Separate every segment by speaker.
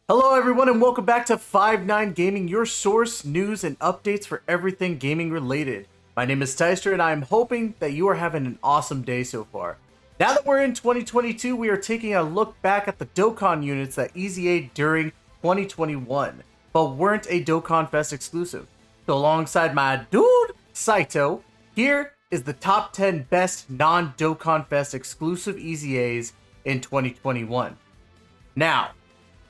Speaker 1: Hello everyone and welcome back to 5 9 Gaming, your source, news, and updates for everything gaming related. My name is Tystra and I am hoping that you are having an awesome day so far. Now that we're in 2022, we are taking a look back at the Dokkan units that EZA'd during 2021, but weren't a Dokkan Fest exclusive. So alongside my dude, Saito, here is the top 10 best non-Dokkan Fest exclusive EZAs in 2021. Now,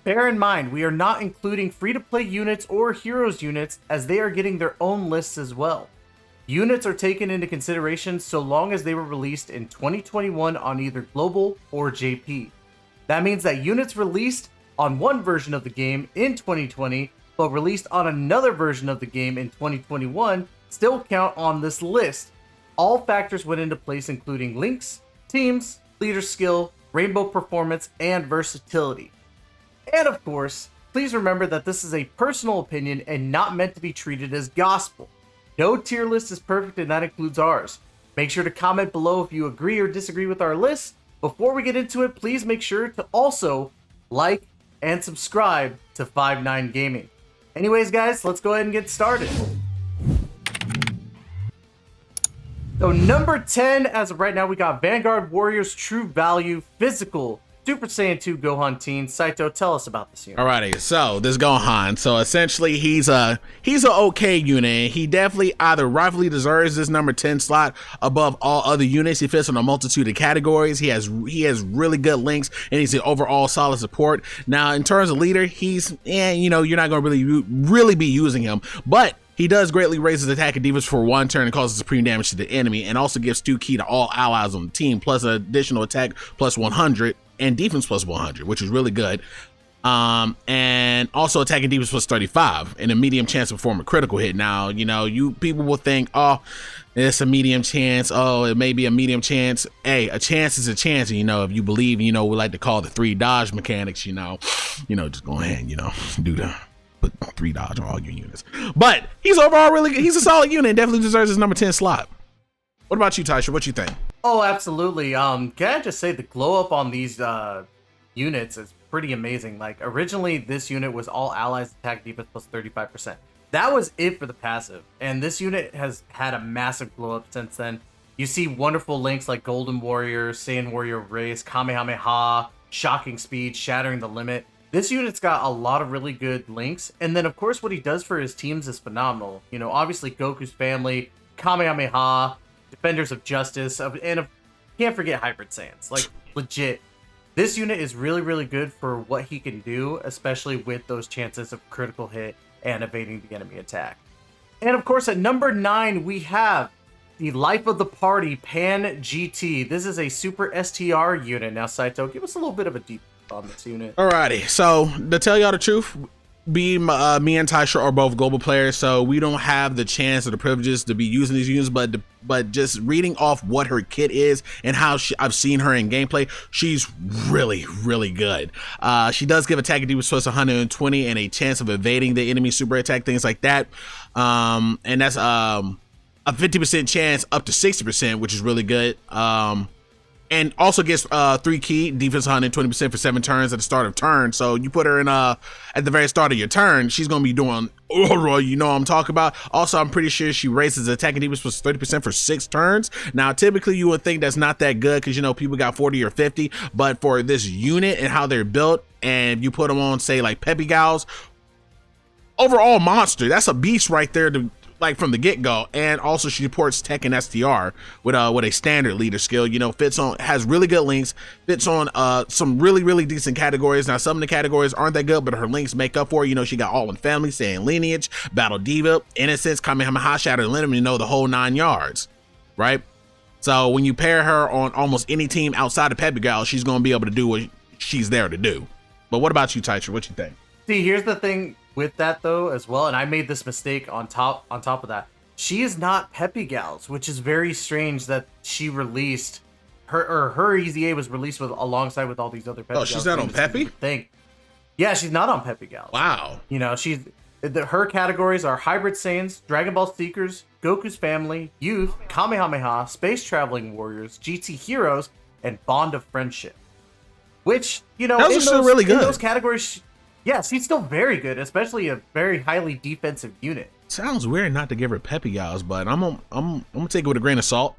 Speaker 1: bear in mind, we are not including free-to-play units or heroes units as they are getting their own lists as well. Units are taken into consideration so long as they were released in 2021 on either global or JP. That means that units released on one version of the game in 2020 but released on another version of the game in 2021 still count on this list. All factors went into place including links, teams, leader skill, rainbow performance, and versatility. And of course, please remember that this is a personal opinion and not meant to be treated as gospel. No tier list is perfect and that includes ours. Make sure to comment below if you agree or disagree with our list. Before we get into it, please make sure to also like and subscribe to 5 9 Gaming. Anyways guys, let's go ahead and get started. So number 10, as of right now, we got Vanguard Warriors True Value Physical Super Saiyan 2 Gohan Teen. Saito, tell us about this unit.
Speaker 2: Alrighty, so this Gohan. So essentially, he's an okay unit. He definitely either rightfully deserves this number 10 slot above all other units. He fits on a multitude of categories. He has really good links, and he's an overall solid support. Now, in terms of leader, he's you're not going to really be using him, but he does greatly raise his attack and defense for one turn and causes supreme damage to the enemy, and also gives 2 key to all allies on the team, plus an additional attack plus 100 and defense plus 100, which is really good. And also attack and defense plus 35 and a medium chance to perform a critical hit. Now, you people will think, oh, it's a medium chance. Oh, it may be a medium chance. Hey, a chance is a chance. And, if you believe, we like to call the 3 dodge mechanics, just go ahead, do the put 3 dodge on all your units. But he's overall he's a solid unit and definitely deserves his number 10 slot. What about you, Tystra? What you think?
Speaker 1: Oh, absolutely. Can I just say the glow up on these units is pretty amazing. Like, originally this unit was all allies attack defense plus 35%. That was it for the passive, and this unit has had a massive glow up since then. You see wonderful links like Golden Warrior, Saiyan Warrior Race, Kamehameha, Shocking Speed, Shattering the Limit. This unit's got a lot of really good links, and then of course what he does for his teams is phenomenal. Obviously Goku's family, Kamehameha, Defenders of Justice, and can't forget Hybrid Saiyans. Like, legit, this unit is really good for what he can do, especially with those chances of critical hit and evading the enemy attack. And of course, at number 9, we have the Life of the Party Pan GT. This is a Super STR unit. Now, Saito, give us a little bit of a deep on this unit.
Speaker 2: Alrighty, so to tell y'all the truth, me and Tystra are both global players, so we don't have the chance or the privileges to be using these units, but just reading off what her kit is and how I've seen her in gameplay, she's really good. She does give attack and defense plus 120 and a chance of evading the enemy super attack, things like that. And that's a 50% chance up to 60%, which is really good. And also gets 3 key, defense 120% for 7 turns at the start of turn. So you put her in at the very start of your turn, she's gonna be doing what I'm talking about. Also, I'm pretty sure she raises attack and defense plus 30% for 6 turns. Now, typically you would think that's not that good because people got 40 or 50, but for this unit and how they're built, and you put them on, say, like Peppy Gals, overall monster. That's a beast right there to, like, from the get-go. And also she supports tech and STR with a standard leader skill. Has really good links, fits on some really decent categories. Now, some of the categories aren't that good, but her links make up for it. She got All in Family, Saiyan Lineage, Battle Diva, Innocence, Kamehameha, Shatter Limit, the whole 9 yards, right? So when you pair her on almost any team outside of Peppy Gal, she's going to be able to do what she's there to do. But what about you, Tystra? What you think?
Speaker 1: See, here's the thing with that though as well, and I made this mistake on top of that. She is not Peppy Gals, which is very strange that she released her EZA was released alongside with all these other Peppy Gals.
Speaker 2: Oh, she's not on Peppy?
Speaker 1: Yeah, she's not on Peppy Gals.
Speaker 2: Wow.
Speaker 1: Her categories are Hybrid Saiyans, Dragon Ball Seekers, Goku's Family, Youth, Kamehameha, Space Traveling Warriors, GT Heroes, and Bond of Friendship. Which,
Speaker 2: those are still really good.
Speaker 1: In those categories, Yeah, she's still very good, especially a very highly defensive unit.
Speaker 2: Sounds weird not to give her peppy yow's, but I'm gonna take it with a grain of salt.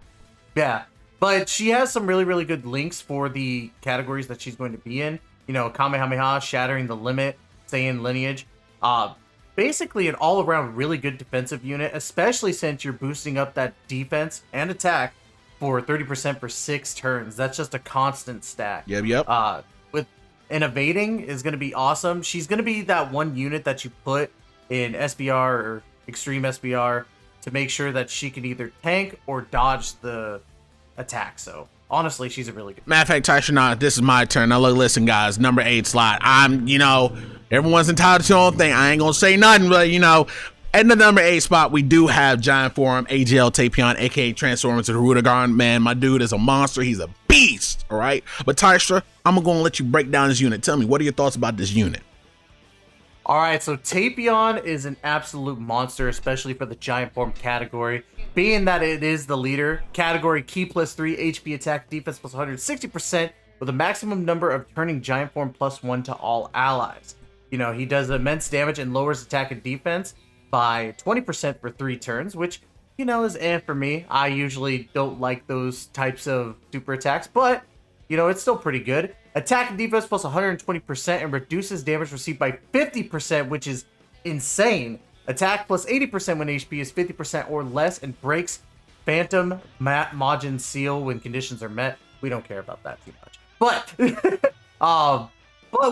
Speaker 1: Yeah, but she has some really, really good links for the categories that she's going to be in. You know, Kamehameha, Shattering the Limit, Saiyan Lineage. Basically an all-around really good defensive unit, especially since you're boosting up that defense and attack for 30% for 6 turns. That's just a constant stack.
Speaker 2: Yep.
Speaker 1: With innovating is going to be awesome. She's going to be that one unit that you put in SBR or Extreme SBR to make sure that she can either tank or dodge the attack. So honestly, she's a really good.
Speaker 2: Matter of fact, Tystra, this is my turn. Now look, listen, guys, number 8 slot. Everyone's entitled to their own thing. I ain't gonna say nothing, but at the number 8 spot, we do have Giant Form, AGL Tapion, aka Transform into the Rudagon. Man, my dude is a monster. He's a beast. All right. But Tystra, I'm gonna let you break down this unit. Tell me, what are your thoughts about this unit?
Speaker 1: All right, so Tapion is an absolute monster, especially for the Giant Form category, being that it is the leader. Category Key +3, HP attack, defense plus 160%, with a maximum number of turning Giant Form +1 to all allies. He does immense damage and lowers attack and defense by 20% for 3 turns, which, is for me. I usually don't like those types of super attacks, but, it's still pretty good. Attack and defense plus 120% and reduces damage received by 50%, which is insane. Attack plus 80% when HP is 50% or less and breaks Phantom Majin Seal when conditions are met. We don't care about that too much. But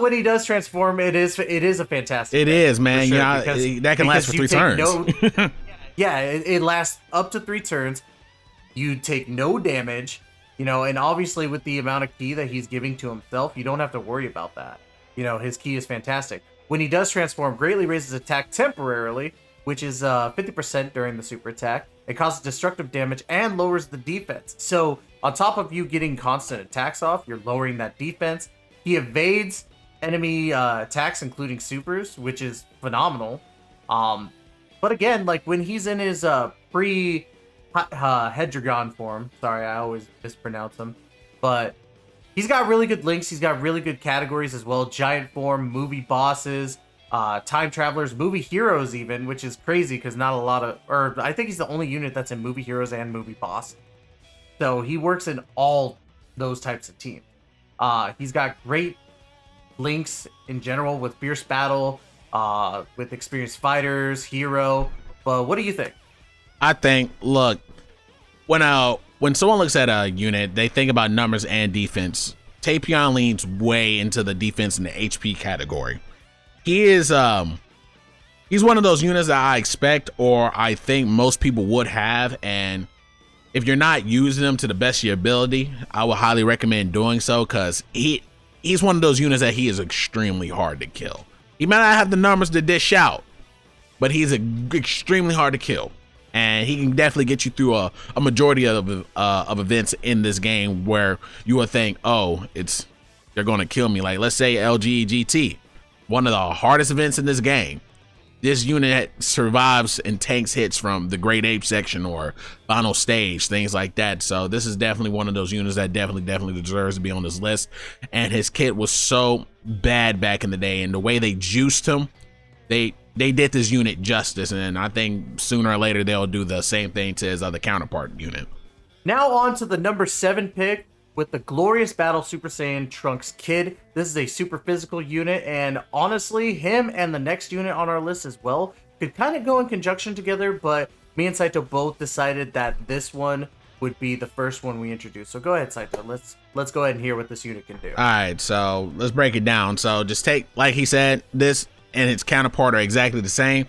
Speaker 1: when he does transform, it is a fantastic.
Speaker 2: It is, man.
Speaker 1: Sure,
Speaker 2: that can last for 3 turns.
Speaker 1: Yeah, it lasts up to 3 turns. You take no damage. And obviously with the amount of ki that he's giving to himself, you don't have to worry about that. His ki is fantastic. When he does transform, greatly raises attack temporarily, which is 50% during the super attack. It causes destructive damage and lowers the defense. So on top of you getting constant attacks off, you're lowering that defense. He evades enemy attacks, including supers, which is phenomenal. But again, like when he's in his Hedragon form. Sorry, I always mispronounce them. But he's got really good links. He's got really good categories as well. Giant form, movie bosses, time travelers, movie heroes even, which is crazy because not a lot of... Or I think he's the only unit that's in movie heroes and movie boss. So he works in all those types of teams. He's got great links in general with Fierce Battle, with experienced fighters, hero. But what do you think?
Speaker 2: I think, look, when someone looks at a unit, they think about numbers and defense. Tapion leans way into the defense and the HP category. He's one of those units that I expect, or I think most people would have, and if you're not using them to the best of your ability, I would highly recommend doing so, because he's one of those units that he is extremely hard to kill. He might not have the numbers to dish out, but he's extremely hard to kill. And he can definitely get you through a majority of events in this game where you would think, oh, they're going to kill me. Like, let's say LGGT, one of the hardest events in this game. This unit survives and tanks hits from the Great Ape section or final stage, things like that. So this is definitely one of those units that definitely deserves to be on this list. And his kit was so bad back in the day, and the way they juiced him, they did this unit justice, and I think sooner or later they'll do the same thing to his other counterpart unit.
Speaker 1: Now on to the number 7 pick with the Glorious Battle Super Saiyan Trunks Kid. This is a super physical unit, and honestly, him and the next unit on our list as well could kind of go in conjunction together, but me and Saito both decided that this one would be the first one we introduced. So go ahead, Saito. Let's go ahead and hear what this unit can do.
Speaker 2: All right, so let's break it down. So just take, like he said, this and its counterpart are exactly the same.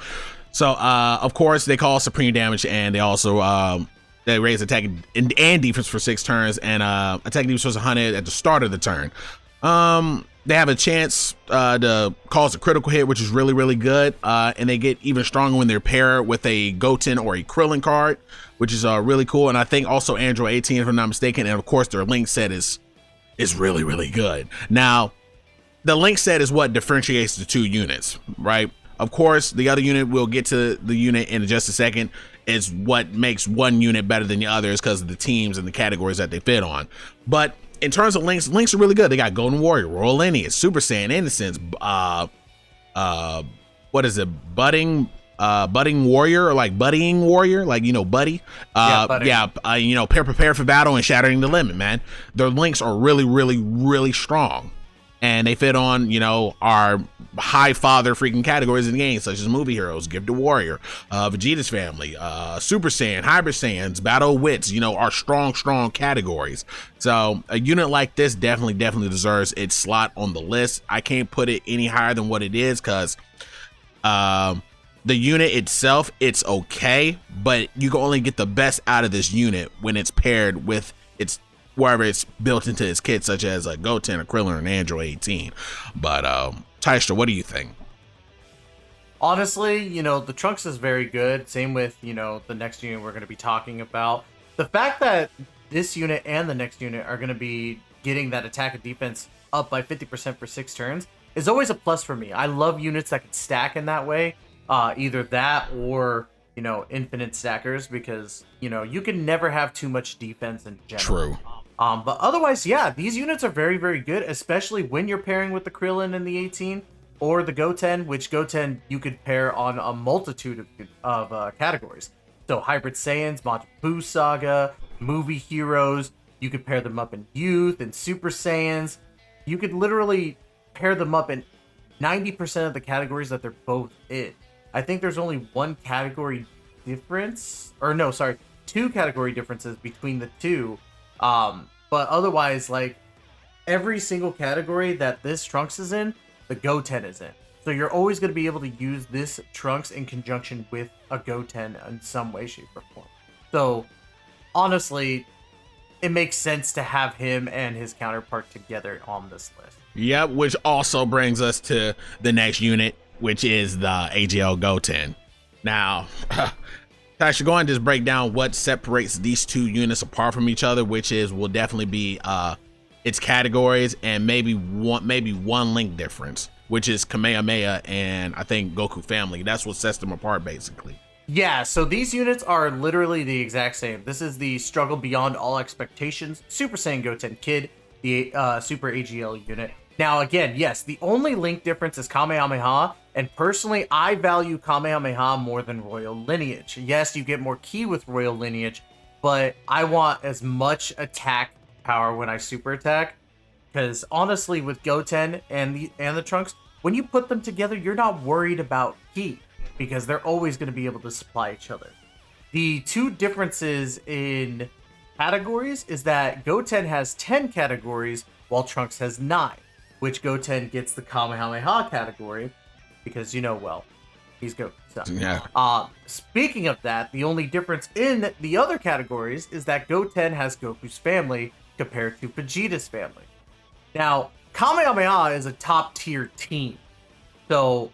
Speaker 2: So of course they call supreme damage, and they also they raise attack and defense for 6 turns, and attack defense was 100 at the start of the turn. They have a chance to cause a critical hit, which is really good, and they get even stronger when they're paired with a Goten or a Krillin card, which is really cool. And I think also Android 18, if I'm not mistaken, and of course their link set is really good. Now the link set is what differentiates the 2 units, right? Of course, the other unit, we'll get to the unit in just a second, is what makes one unit better than the others because of the teams and the categories that they fit on. But in terms of links are really good. They got Golden Warrior, Royal Lineage, Super Saiyan, Innocence, what is it, budding warrior, or like buddying warrior, like, you know, buddy. You know, prepare for battle and shattering the limit, man. Their links are really strong, and they fit on, you know, our high father freaking categories in the game, such as movie heroes, Give the Warrior, Vegeta's family, Super Saiyan, Hybrid Saiyans, Battle Wits, you know, are strong categories. So a unit like this definitely deserves its slot on the list. I can't put it any higher than what it is, because the unit itself, it's okay, but you can only get the best out of this unit when it's paired with its wherever it's built into its kit, such as a Goten, a Krillin, or an Android 18. But Tystra, what do you think?
Speaker 1: Honestly, you know, the Trunks is very good. Same with, you know, the next unit we're going to be talking about. The fact that this unit and the next unit are going to be getting that attack and defense up by 50% for 6 turns is always a plus for me. I love units that can stack in that way. Either that or, you know, infinite stackers, because, you know, you can never have too much defense in general.
Speaker 2: True.
Speaker 1: But otherwise, yeah, these units are very good, especially when you're pairing with the Krillin and the 18 or the Goten, which Goten you could pair on a multitude of categories. So Hybrid Saiyans, Majin Buu Saga, movie heroes, you could pair them up in Youth and Super Saiyans. You could literally pair them up in 90% of the categories that they're both in. I think there's only one category difference, or no, sorry, 2 category differences between the two. But otherwise, like, every single category that this Trunks is in, the Goten is in. So you're always going to be able to use this Trunks in conjunction with a Goten in some way, shape, or form. So honestly, it makes sense to have him and his counterpart together on this list.
Speaker 2: Yep, which also brings us to the next unit, which is the AGL Goten. Now, I should go and just break down what separates these two units apart from each other, which will definitely be its categories and maybe one link difference, which is Kamehameha and I think Goku family. That's what sets them apart, basically.
Speaker 1: Yeah, so these units are literally the exact same. This is the Struggle Beyond All Expectations Super Saiyan Goten Kid, the Super AGL unit. Now, again, yes, the only link difference is Kamehameha, and personally, I value Kamehameha more than Royal Lineage. Yes, you get more ki with Royal Lineage, but I want as much attack power when I super attack, because honestly, with Goten and the Trunks, when you put them together, you're not worried about ki, because they're always going to be able to supply each other. The two differences in categories is that Goten has 10 categories, while Trunks has 9. Which Goten gets the Kamehameha category, because, you know, well, he's Goten. So.
Speaker 2: Yeah.
Speaker 1: Speaking of that, the only difference in the other categories is that Goten has Goku's family compared to Vegeta's family. Now, Kamehameha is a top tier team. So,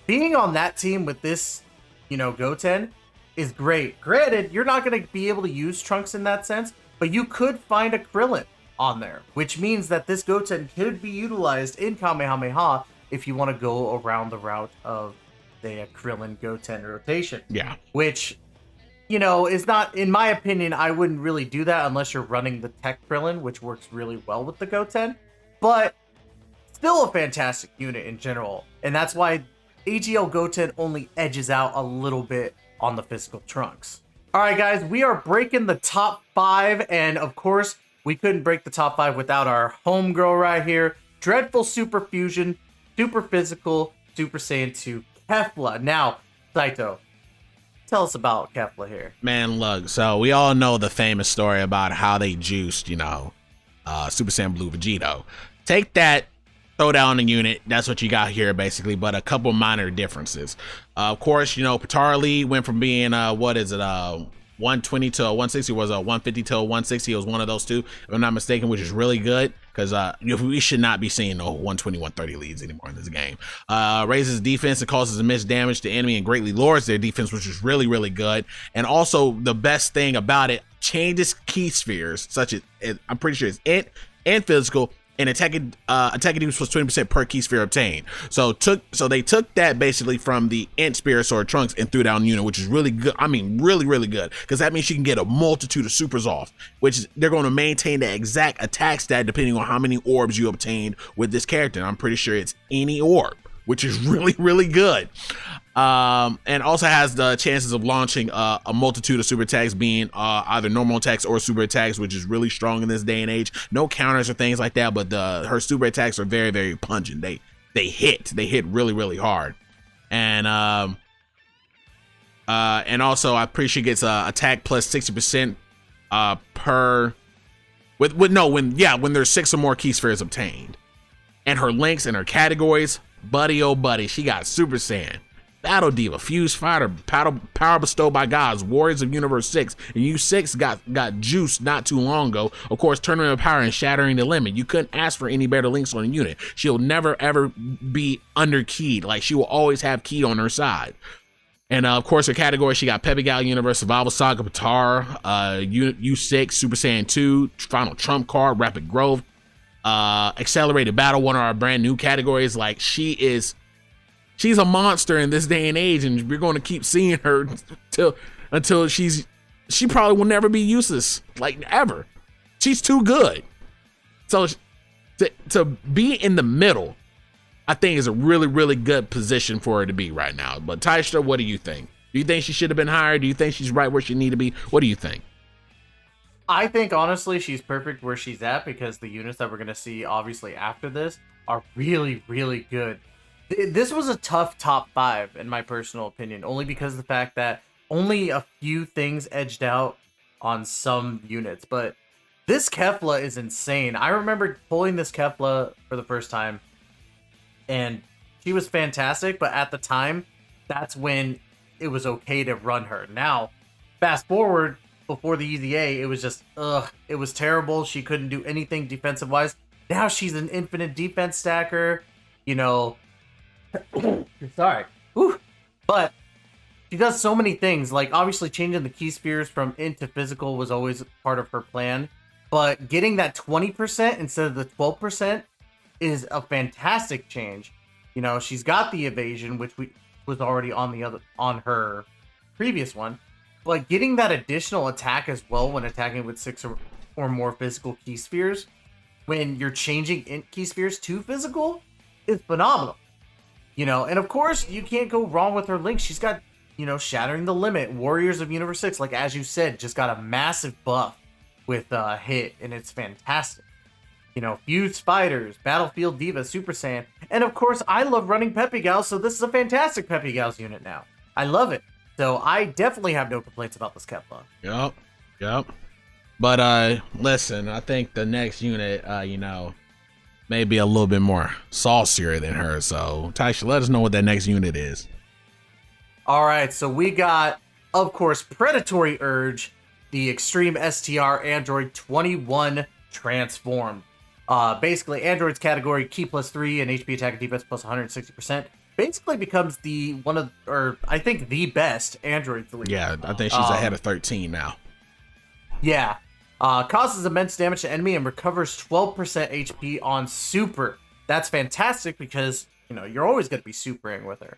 Speaker 1: being on that team with this, you know, Goten is great. Granted, you're not going to be able to use Trunks in that sense, but you could find a Krillin on there, which means that this Goten could be utilized in Kamehameha if you want to go around the route of, say, a Krillin Goten rotation.
Speaker 2: Yeah.
Speaker 1: Which, you know, is not, in my opinion, I wouldn't really do that unless you're running the Tech Krillin, which works really well with the Goten. But still a fantastic unit in general. And that's why AGL Goten only edges out a little bit on the physical Trunks. All right, guys, we are breaking the top 5, and of course, we couldn't break the top 5 without our homegirl right here. Dreadful Super Fusion, Super Physical, Super Saiyan 2, Kefla. Now, Saito, tell us about Kefla here.
Speaker 2: Man, look, so we all know the famous story about how they juiced, you know, Super Saiyan Blue Vegito. Take that, throw down the unit. That's what you got here, basically, but a couple minor differences. Of course, you know, Patarli went from being, 120 to 160, was 150 to 160. It was one of those two, if I'm not mistaken, which is really good, because we should not be seeing no 120, 130 leads anymore in this game. Raises defense and causes immense damage to enemy and greatly lowers their defense, which is really good. And also, the best thing about it, changes key spheres, such as, I'm pretty sure it's int and physical, and attacking defense plus 20% per key sphere obtained. So they took that basically from the int spirits or Trunks and threw down unit, which is really good. I mean, really good, because that means you can get a multitude of supers off, which is, they're going to maintain the exact attack stat depending on how many orbs you obtained with this character. And I'm pretty sure it's any orb. which is really, really good. And also has the chances of launching a multitude of super attacks, being either normal attacks or super attacks, which is really strong in this day and age. No counters or things like that, but her super attacks are very, very pungent. They hit really, really hard. And also I'm pretty sure she gets attack plus 60% per when there's 6 or more key spheres obtained. And her links and her categories, buddy oh buddy, she got Super Saiyan, Battle Diva, Fused Fighter, Power Bestowed by Gods, Warriors of Universe 6, and U6 got juiced not too long ago. Of course, Tournament of Power and Shattering the Limit. You couldn't ask for any better links on a unit. She'll never ever be underkeyed. Like, she will always have key on her side. And of course, her category, she got Peppy Gal Universe, Survival Saga, Patar, U6, Super Saiyan 2, Final Trump Card, Rapid Growth, Accelerated Battle, one of our brand new categories. Like, she's a monster in this day and age, and we're going to keep seeing her until she probably will never be useless, like, ever. She's too good. So to be in the middle, I think is a really, really good position for her to be right now. But Tystra, what do you think? Do you think she should have been higher? Do you think she's right where she need to be? What do you think?
Speaker 1: I think, honestly, she's perfect where she's at, because the units that we're going to see, obviously, after this are really, really good. This was a tough top 5, in my personal opinion, only because of the fact that only a few things edged out on some units. But this Kefla is insane. I remember pulling this Kefla for the first time, and she was fantastic, but at the time, that's when it was okay to run her. Now, fast forward, before the EZA, it was just, it was terrible. She couldn't do anything defensive-wise. Now she's an infinite defense stacker, you know. Sorry. Whew. But she does so many things. Like, obviously, changing the key spheres from int to physical was always part of her plan. But getting that 20% instead of the 12% is a fantastic change. You know, she's got the evasion, which was already on her previous one. But getting that additional attack as well when attacking with 6 or more physical key spheres, when you're changing int key spheres to physical, is phenomenal. You know, and of course, you can't go wrong with her link. She's got, you know, Shattering the Limit, Warriors of Universe 6, like, as you said, just got a massive buff with hit, and it's fantastic. You know, Fused Fighters, Battlefield Diva, Super Saiyan, and of course, I love running Peppy Gals, so this is a fantastic Peppy Gals unit now. I love it. So I definitely have no complaints about this Kefla.
Speaker 2: Yep. But listen, I think the next unit, you know, may be a little bit more saucier than her. So Tystra, let us know what that next unit is.
Speaker 1: All right, so we got, of course, Predatory Urge, the Extreme STR Android 21 transformed. Basically, Android's category, Key +3 and HP attack and defense plus 160%. Basically becomes I think the best Android delete.
Speaker 2: Yeah, I think she's ahead of 13 now.
Speaker 1: Yeah. Causes immense damage to enemy and recovers 12% HP on super. That's fantastic because, you know, you're always going to be supering with her.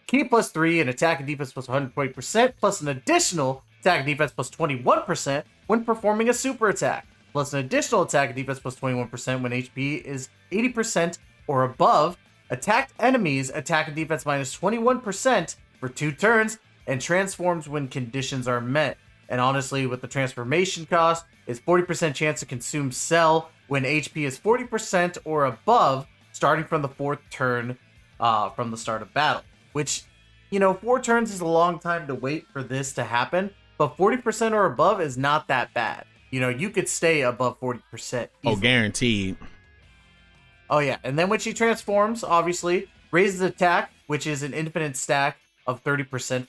Speaker 1: Key +3 and attack and defense plus 120%, plus an additional attack and defense plus 21% when performing a super attack, plus an additional attack and defense plus 21% when HP is 80% or above. Attacked enemies attack and defense minus 21% for 2 turns, and transforms when conditions are met. And honestly, with the transformation cost, it's 40% chance to consume cell when HP is 40% or above, starting from the 4th turn from the start of battle. Which, you know, 4 turns is a long time to wait for this to happen, but 40% or above is not that bad. You know, you could stay above 40% easily.
Speaker 2: Oh, guaranteed.
Speaker 1: Oh yeah, and then when she transforms, obviously, raises attack, which is an infinite stack of 30%,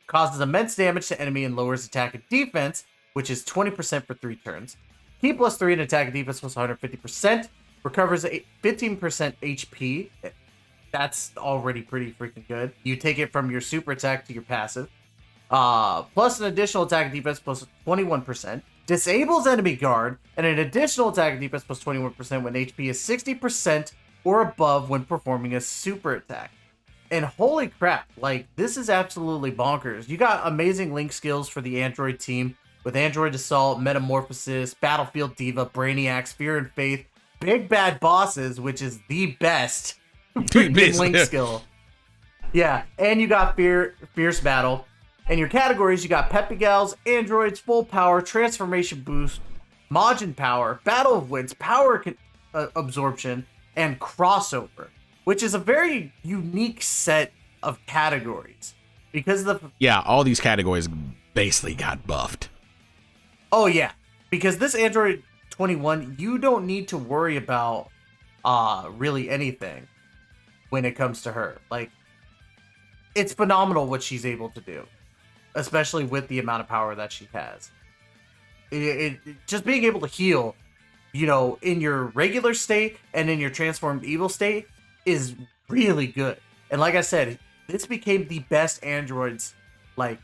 Speaker 1: causes immense damage to enemy and lowers attack and defense, which is 20% for 3 turns. Key +3 and attack and defense plus 150%, recovers 15% HP. That's already pretty freaking good. You take it from your super attack to your passive. Plus an additional attack and defense plus 21%. Disables enemy guard, and an additional attack and defense plus 21% when HP is 60% or above when performing a super attack. And holy crap, like, this is absolutely bonkers. You got amazing link skills for the Android team with Android Assault, Metamorphosis, Battlefield Diva, Brainiac, Fear and Faith, Big Bad Bosses, which is the best freaking Link skill. Yeah, and you got Fierce Battle. And your categories, you got Peppy Gals, Androids, Full Power, Transformation Boost, Majin Power, Battle of Wits, Power Absorption, and Crossover, which is a very unique set of categories. Because
Speaker 2: all these categories basically got buffed.
Speaker 1: Oh, yeah. Because this Android 21, you don't need to worry about really anything when it comes to her. Like, it's phenomenal what she's able to do, especially with the amount of power that she has. It just being able to heal, you know, in your regular state and in your transformed evil state is really good. And like I said, this became the best androids like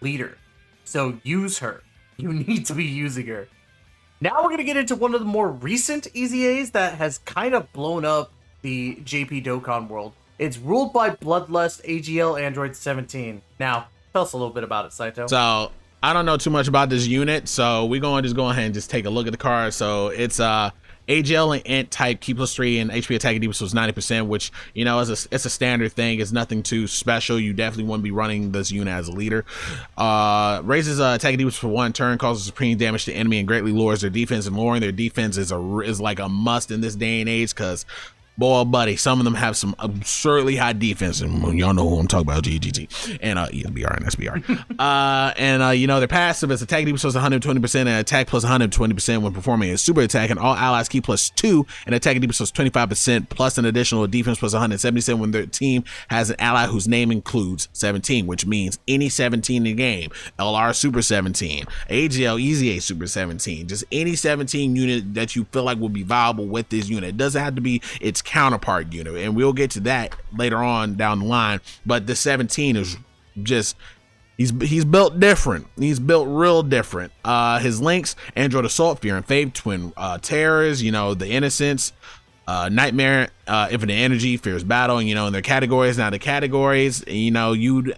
Speaker 1: leader. So use her. You need to be using her. Now we're going to get into one of the more recent EZAs that has kind of blown up the JP Dokkan world. It's ruled by Bloodlust AGL Android 17. Now, tell us a little bit about it, Saito.
Speaker 2: So, I don't know too much about this unit, so we're going to just go ahead and just take a look at the card. So, it's AGL and Int type, Key +3, and HP attack and defense was 90%, which, you know, it's a standard thing. It's nothing too special. You definitely wouldn't be running this unit as a leader. Raises attack and defense for 1 turn, causes supreme damage to enemy, and greatly lowers their defense. And lowering their defense is like a must in this day and age, because boy, buddy, some of them have some absurdly high defense, and y'all know who I'm talking about, GGG, and ESBR and SBR. And you know, their passive is attack defense plus 120% and attack plus 120% when performing a super attack, and all allies key +2 and attack defense plus 25% plus an additional defense plus 170% when their team has an ally whose name includes 17, which means any 17 in the game, LR Super 17, AGL EZA Super 17, just any 17 unit that you feel like will be viable with this unit. It doesn't have to be its counterpart unit, and we'll get to that later on down the line, but the 17 is just he's built different. He's built real different. His links: Android Assault, Fear and Faith, Twin Terrors, you know, the Innocence, Nightmare, Infinite Energy, Fierce Battle, and you know, in their categories. Now the categories, you know, you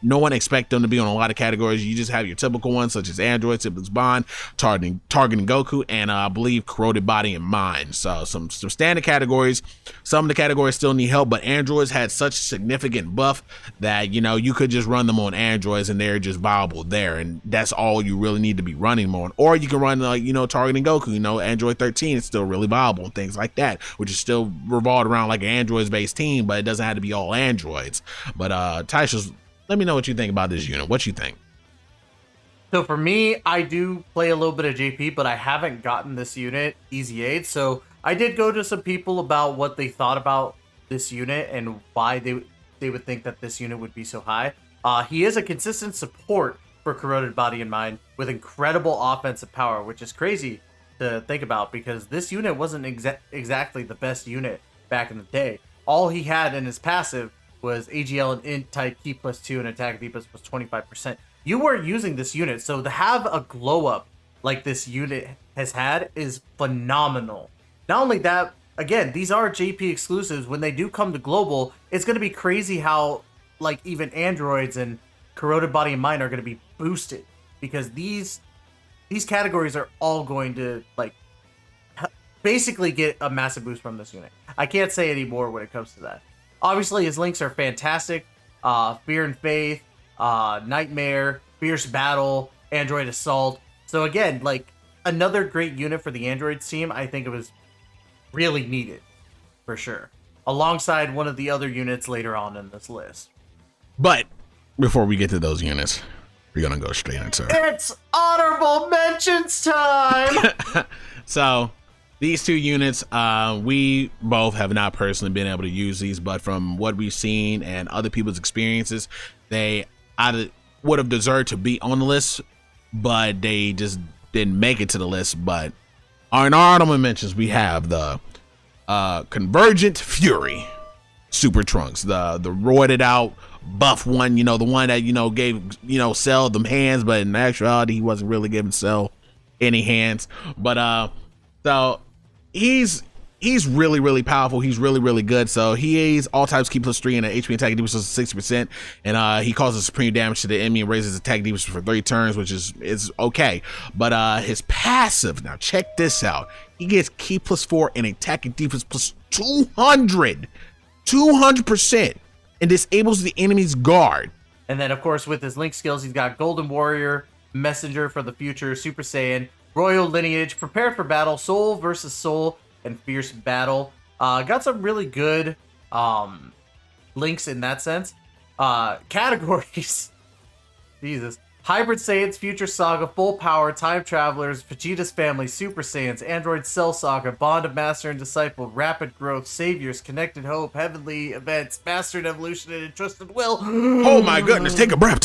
Speaker 2: no one expect them to be on a lot of categories. You just have your typical ones such as Android, Siblings Bond, targeting Goku, and I believe Corroded Body and Mind. So some standard categories. Some of the categories still need help, but Androids had such significant buff that, you know, you could just run them on Androids and they're just viable there, and that's all you really need to be running them on. Or you can run, like, you know, targeting Goku, you know, Android 13 is still really viable and things like that, which is still revolved around like an Androids based team, but it doesn't have to be all Androids. But Tystra, let me know what you think about this unit. What you think?
Speaker 1: So for me, I do play a little bit of JP, but I haven't gotten this unit EZA'd. So I did go to some people about what they thought about this unit and why they would think that this unit would be so high. He is a consistent support for Corroded Body and Mind with incredible offensive power, which is crazy to think about because this unit wasn't exactly the best unit back in the day. All he had in his passive was AGL and Int type Key +2 and attack defense was 25%. You weren't using this unit, so to have a glow up like this unit has had is phenomenal. Not only that, again, these are JP exclusives. When they do come to global, it's going to be crazy how like even Androids and Corroded Body and Mind are going to be boosted because these categories are all going to like basically get a massive boost from this unit. I can't say any more when it comes to that. Obviously, his links are fantastic. Fear and Faith, Nightmare, Fierce Battle, Android Assault. So again, like another great unit for the Androids team. I think it was really needed for sure. Alongside one of the other units later on in this list.
Speaker 2: But before we get to those units, we're going to go straight into it.
Speaker 1: It's honorable mentions time!
Speaker 2: So these two units, we both have not personally been able to use these, but from what we've seen and other people's experiences, they either would have deserved to be on the list, but they just didn't make it to the list. But in our honorable mentions, we have the Convergent Fury Super Trunks, the roided out buff one, you know, the one that, you know, gave, you know, Cell them hands, but in actuality, he wasn't really giving Cell any hands. But so he's really, really powerful. He's really, really good. So he's all types Key +3 and an HP attack defense of 60%. And he causes supreme damage to the enemy and raises attack defense for 3 turns, which is okay. But his passive, now check this out. He gets Key +4 and attack defense +200 200%, and disables the enemy's guard.
Speaker 1: And then, of course, with his Link skills, he's got Golden Warrior, Messenger for the Future, Super Saiyan, Royal Lineage, Prepared for Battle, Soul versus Soul, and Fierce Battle. Got some really good links in that sense. Categories. Jesus. Hybrid Saiyans, Future Saga, Full Power, Time Travelers, Vegeta's Family, Super Saiyans, Android Cell Saga, Bond of Master and Disciple, Rapid Growth, Saviors, Connected Hope, Heavenly Events, Mastered Evolution, and Entrusted Will.
Speaker 2: Oh my goodness, take a breath,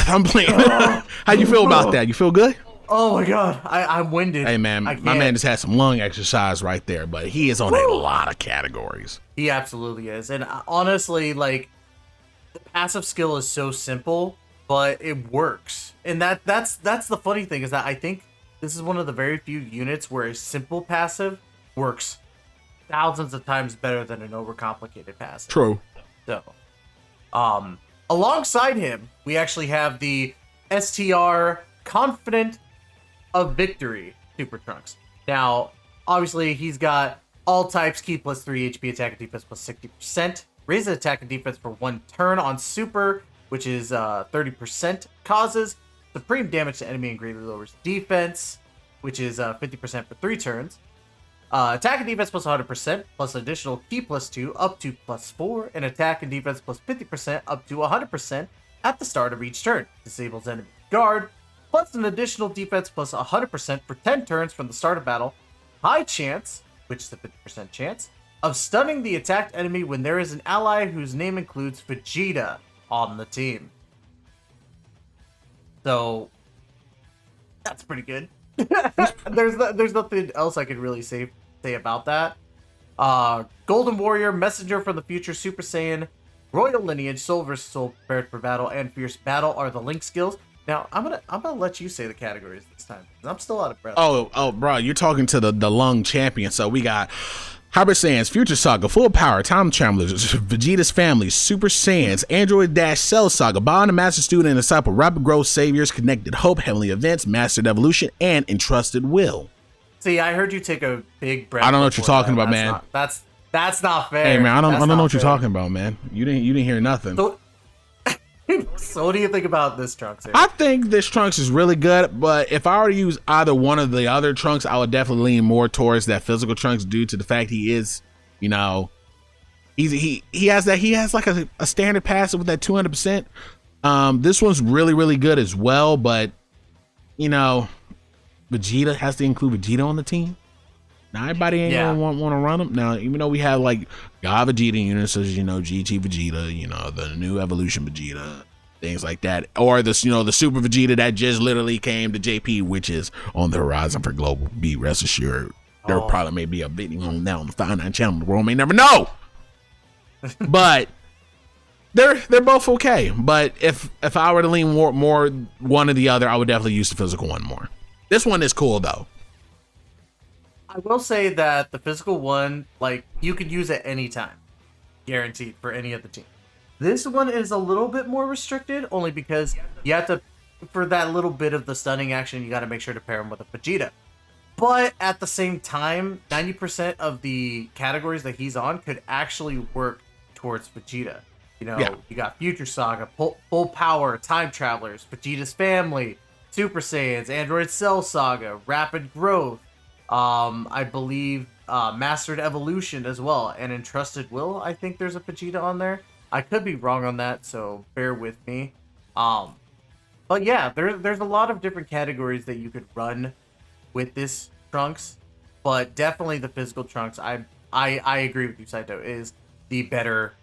Speaker 2: I'm playing. How you feel about that? You feel good?
Speaker 1: Oh my god, I'm winded.
Speaker 2: Hey man, my man just had some lung exercise right there, but he is on a lot of categories.
Speaker 1: He absolutely is. And honestly, like, the passive skill is so simple, but it works. And that's the funny thing, is that I think this is one of the very few units where a simple passive works thousands of times better than an overcomplicated passive.
Speaker 2: True.
Speaker 1: So, alongside him, we actually have the STR Confident of Victory Super Trunks. Now, obviously, he's got all types, key plus 3 HP, attack and defense plus 60%, raises attack and defense for 1 turn on super, which is 30%, causes supreme damage to enemy and greatly lowers defense, which is 50% for 3 turns. Attack and defense plus 100%, plus additional key plus 2 up to plus 4, and attack and defense plus 50% up to 100% at the start of each turn. Disables enemy guard, plus an additional defense plus 100% for 10 turns from the start of battle. High chance, which is a 50% chance, of stunning the attacked enemy when there is an ally whose name includes Vegeta on the team. So, that's pretty good. There's nothing else I could really say about that. Golden Warrior, Messenger from the Future, Super Saiyan, Royal Lineage, Soul vs. Soul, Prepared for Battle, and Fierce Battle are the Link skills. Now, I'm gonna let you say the categories this time, because I'm still out of breath.
Speaker 2: Oh, bro, you're talking to the lung champion. So we got Hybrid Saiyans, Future Saga, Full Power, Time Travelers, Vegeta's Family, Super Saiyans, Android Cell Saga, Bond, Master Student and Disciple, Rapid Growth, Saviors, Connected Hope, Heavenly Events, Mastered Evolution, and Entrusted Will.
Speaker 1: See, I heard you take a big breath.
Speaker 2: I don't know what you're talking about, man.
Speaker 1: That's not fair.
Speaker 2: Hey, man, I don't know what you're talking about, man. You didn't hear nothing.
Speaker 1: So what do you think about this Trunks here?
Speaker 2: I think this Trunks is really good, but if I were to use either one of the other Trunks, I would definitely lean more towards that physical Trunks due to the fact he is, he has like a standard passive with that 200%. This one's really good as well, but Vegeta has to include Vegeta on the team. Now everybody ain't gonna want to run them. Now, even though we have like God Vegeta units, as GT Vegeta, the new evolution Vegeta, things like that, or the the Super Vegeta that just literally came to JP, which is on the horizon for Global. Be rest assured, there probably may be a video on that on the 59 channel. The world may never know, but they're both okay. But if I were to lean more one or the other, I would definitely use the physical one more. This one is cool though.
Speaker 1: I will say that the physical one, like, you could use at any time. Guaranteed for any of the team. This one is a little bit more restricted, only because you have to, for that little bit of the stunning action, you got to make sure to pair him with a Vegeta. But at the same time, 90% of the categories that he's on could actually work towards Vegeta. You got Future Saga, Full Power, Time Travelers, Vegeta's Family, Super Saiyans, Android Cell Saga, Rapid Growth, I believe Mastered Evolution as well, and Entrusted Will. I think there's a Vegeta on there. I could be wrong on that, so bear with me. But yeah, there's a lot of different categories that you could run with this Trunks, but definitely the physical Trunks, I agree with you, Saito, is the better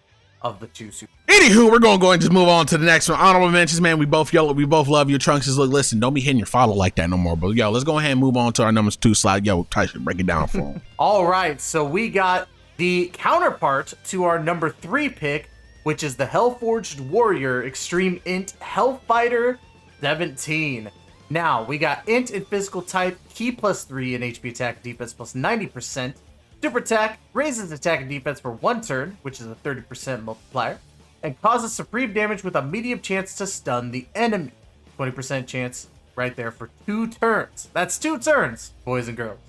Speaker 1: of the two super.
Speaker 2: Anywho, we're gonna go and just move on to the next one. Honorable mentions, man. We both love your Trunks. Look, listen, don't be hitting your follow like that no more, bro. Let's go ahead and move on to our numbers 2 slide. Tystra, break it down for him.
Speaker 1: All right, so we got the counterpart to our number 3 pick, which is the Hellforged Warrior Extreme Int Hellfighter 17. Now, we got Int in physical type, key plus 3 in HP attack defense plus 90%. Super attack raises attack and defense for 1 turn, which is a 30% multiplier, and causes supreme damage with a medium chance to stun the enemy. 20% chance right there for 2 turns. That's 2 turns, boys and girls.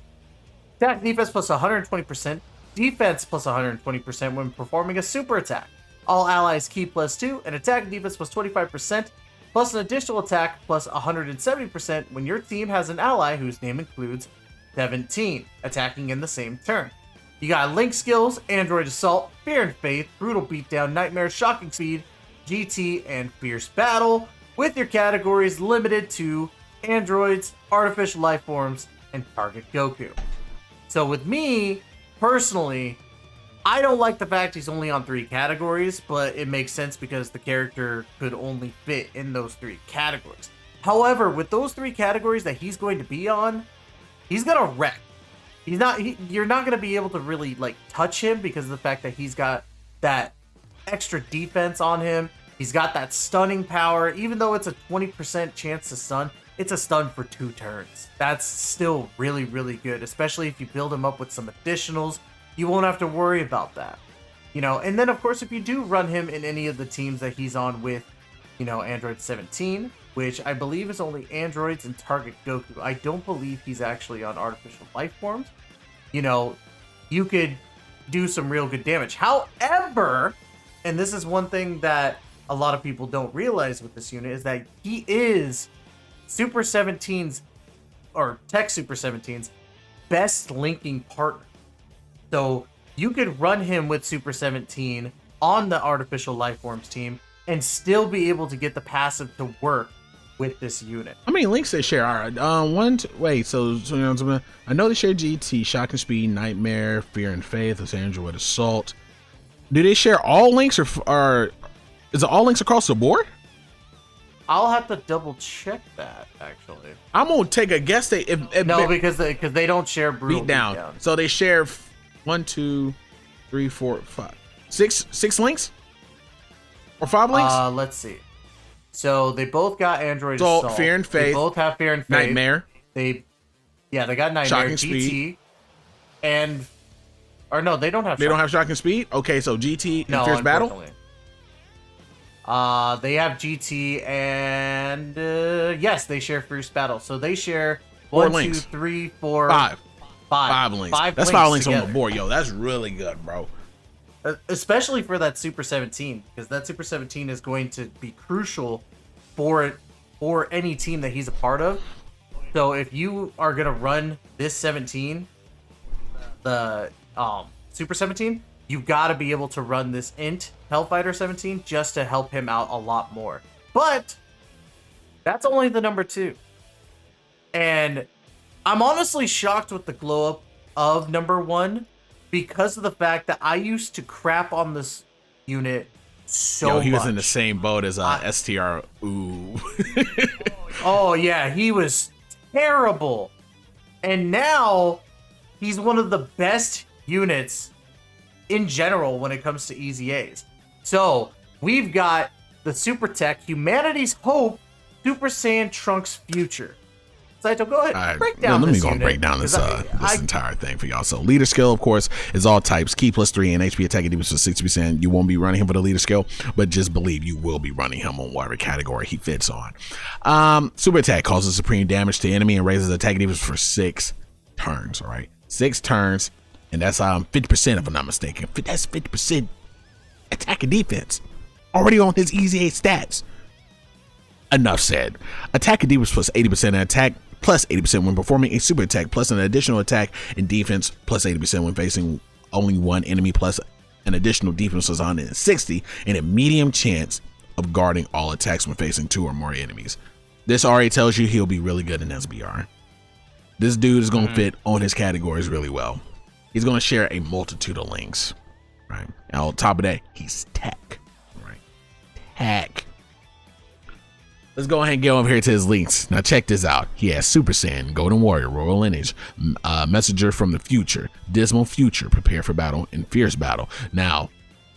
Speaker 1: Attack defense plus 120%, defense plus 120% when performing a super attack. All allies ki +2 and attack and defense plus 25%, plus an additional attack plus 170% when your team has an ally whose name includes 17, attacking in the same turn. You got Link skills, Android Assault, Fear and Faith, Brutal Beatdown, Nightmare, Shocking Speed, GT, and Fierce Battle, with your categories limited to androids, artificial life forms, and target Goku. So with me, personally, I don't like the fact he's only on 3 categories, but it makes sense because the character could only fit in those 3 categories. However, with those 3 categories that he's going to be on, he's gonna wreck. You're not gonna be able to really like touch him because of the fact that he's got that extra defense on him. He's got that stunning power. Even though it's a 20% chance to stun, it's a stun for 2 turns. That's still really, really good, especially if you build him up with some additionals. You won't have to worry about that, you know. And then of course, if you do run him in any of the teams that he's on with, you know, Android 17, which I believe is only androids and target Goku. I don't believe he's actually on artificial life forms. You know, you could do some real good damage. However, and this is one thing that a lot of people don't realize with this unit, is that he is Super 17's, or Tech Super 17's, best linking partner. So you could run him with Super 17 on the artificial life forms team and still be able to get the passive to work with this unit.
Speaker 2: How many links they share? All right, wait, so you know, I know they share GT, Shocking Speed, Nightmare, Fear and Faith, it's Android Assault. Do they share all links, or is it all links across the board?
Speaker 1: I'll have to double check that, actually.
Speaker 2: I'm gonna take a guess.
Speaker 1: Because they don't share brutal beatdown.
Speaker 2: So they share 1, 2, 3, 4, 5, 6 links, or 5 links.
Speaker 1: Let's see. So they both got Android
Speaker 2: Assault,
Speaker 1: Assault.
Speaker 2: Fear and Faith.
Speaker 1: They both have Fear and Faith.
Speaker 2: Nightmare.
Speaker 1: They got Nightmare,
Speaker 2: Shocking
Speaker 1: GT,
Speaker 2: Speed.
Speaker 1: and no, they don't have.
Speaker 2: They don't have Shocking Speed. Okay, so GT and Fierce Battle.
Speaker 1: They have GT and yes, they share Fierce Battle. So they share
Speaker 2: 4
Speaker 1: 1,
Speaker 2: links.
Speaker 1: 2, 3, 4,
Speaker 2: 5 links. That's 5 links on the board, yo. That's really good, bro.
Speaker 1: Especially for that Super 17, because that Super 17 is going to be crucial for any team that he's a part of. So if you are gonna run this 17, the Super 17, you've got to be able to run this int Hellfighter 17 just to help him out a lot more. But that's only the number 2, and I'm honestly shocked with the glow up of number 1. Because of the fact that I used to crap on this unit so much.
Speaker 2: He was in the same boat as STR. Ooh.
Speaker 1: Oh, yeah. He was terrible. And now he's one of the best units in general when it comes to EZAs. So we've got the Super Tech, Humanity's Hope, Super Saiyan Trunks Future. Saito, go ahead. Break down
Speaker 2: let me
Speaker 1: this
Speaker 2: go and
Speaker 1: unit,
Speaker 2: break down this entire thing for y'all. So leader skill, of course, is all types. Ki +3 and HP attack and defense for 60%. You won't be running him for the leader skill, but just believe you will be running him on whatever category he fits on. Super attack causes supreme damage to enemy and raises attack and defense for 6 turns. All right, 6 turns, and that's 50% if I'm not mistaken. That's 50% attack and defense already on his EZA stats. Enough said. Attack and defense plus 80% and attack plus 80% when performing a super attack, plus an additional attack and defense plus 80% when facing only one enemy, plus an additional defense was 160 and a medium chance of guarding all attacks when facing 2 or more enemies. This already tells you he'll be really good in SBR. This dude is going to fit on his categories really well. He's going to share a multitude of links, right? And on top of that, he's tech, right? Tech. Let's go ahead and get over here to his links. Now check this out. He has Super Saiyan, Golden Warrior, Royal Lineage, Messenger from the Future, Dismal Future, Prepare for Battle, and Fierce Battle. Now,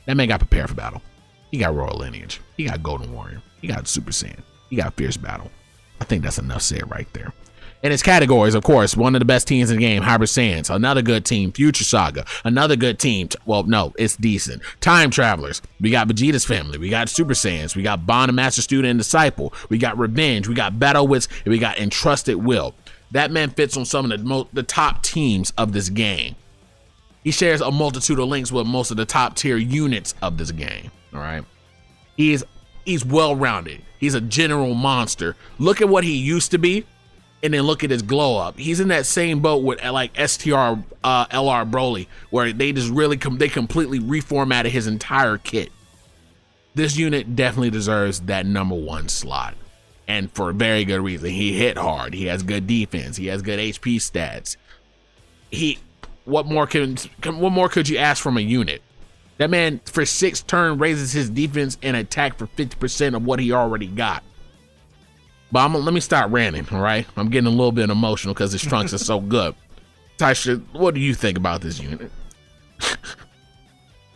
Speaker 2: that man got Prepare for Battle. He got Royal Lineage. He got Golden Warrior. He got Super Saiyan. He got Fierce Battle. I think that's enough said right there. In his categories, of course, one of the best teams in the game, Hybrid Saiyans, another good team, Future Saga, another good team, well, no, it's decent. Time Travelers, we got Vegeta's family, we got Super Saiyans, we got Bond, Master Student, and Disciple, we got Revenge, we got Battle Wits, and we got Entrusted Will. That man fits on some of the top teams of this game. He shares a multitude of links with most of the top tier units of this game. All right. He's well-rounded. He's a general monster. Look at what he used to be, and then look at his glow up. He's in that same boat with like STR LR Broly, where they just really they completely reformatted his entire kit. This unit definitely deserves that #1 slot, and for a very good reason. He hit hard. He has good defense. He has good HP stats. What more could you ask from a unit? That man for 6 turns raises his defense and attack for 50% of what he already got. But let me stop ranting, all right? I'm getting a little bit emotional because his trunks are so good. Tystra, what do you think about this unit?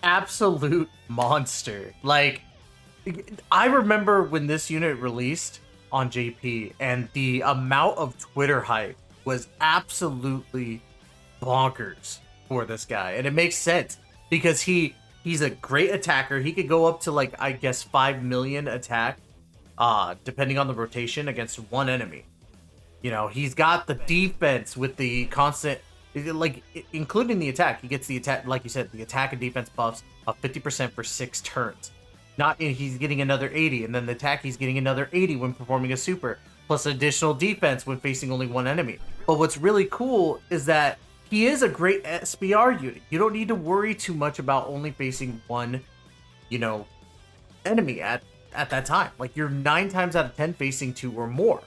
Speaker 1: Absolute monster. Like, I remember when this unit released on JP, and the amount of Twitter hype was absolutely bonkers for this guy. And it makes sense because he's a great attacker. He could go up to, like, I guess 5 million attack, depending on the rotation against one enemy. You know, he's got the defense with the constant, like, including the attack. He gets the attack, like you said, the attack and defense buffs of 50% for 6 turns. He's getting another 80, and then the attack, he's getting another 80 when performing a super, plus additional defense when facing only one enemy. But what's really cool is that he is a great SBR unit. You don't need to worry too much about only facing one, you know, enemy at that time. Like, you're 9 times out of 10 facing 2 or more.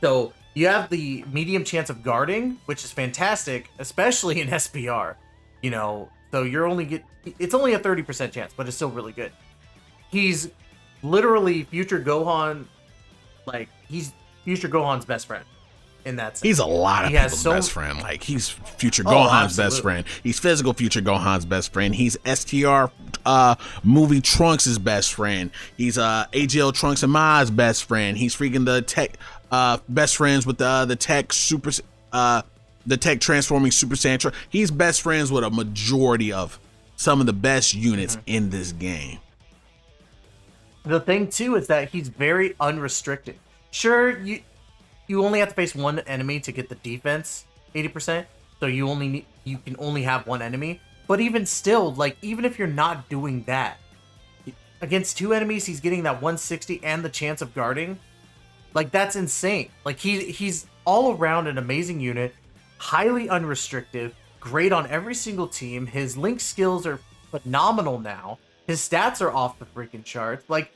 Speaker 1: So you have the medium chance of guarding, which is fantastic, especially in SBR. You know, so it's only a 30% chance, but it's still really good. He's literally future Gohan, like, he's future Gohan's best friend. In that sense.
Speaker 2: He's a lot of people's best friend. Like, he's future Gohan's best friend. He's physical future Gohan's best friend. He's STR movie Trunks' best friend. He's AGL Trunks and Ma's best friend. He's freaking the tech best friends with the tech super the tech transforming Super Saiyan. He's best friends with a majority of some of the best units in this game.
Speaker 1: The thing too is that he's very unrestricted. Sure, you only have to face one enemy to get the defense 80%, so you can only have one enemy. But even still, like, even if you're not doing that, against 2 enemies, he's getting that 160 and the chance of guarding. Like, that's insane. Like, he's all around an amazing unit, highly unrestricted, great on every single team. His link skills are phenomenal now. His stats are off the freaking charts. Like,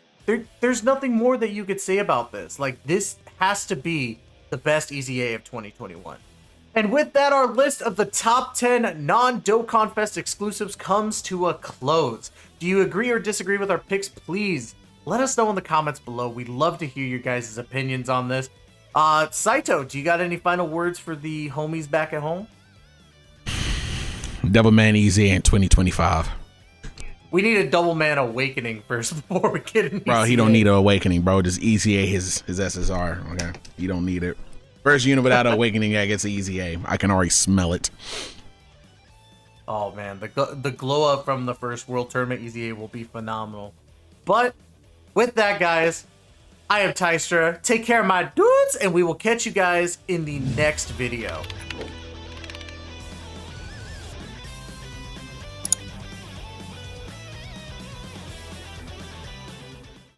Speaker 1: there's nothing more that you could say about this. Like, this has to be the best EZA of 2021. And with that, our list of the top 10 non-Dokkan Fest exclusives comes to a close. Do you agree or disagree with our picks? Please let us know in the comments below. We'd love to hear your guys' opinions on this. Saito, do you got any final words for the homies back at home?
Speaker 2: Double Man EZA in 2025.
Speaker 1: We need a double man awakening first before we get an EZA.
Speaker 2: Bro, he don't need an awakening, bro. Just EZA his SSR. Okay, you don't need it. First unit without an awakening that gets EZA. I can already smell it.
Speaker 1: Oh man, the glow up from the first World Tournament EZA will be phenomenal. But with that, guys, I am Tystra. Take care, my dudes, and we will catch you guys in the next video.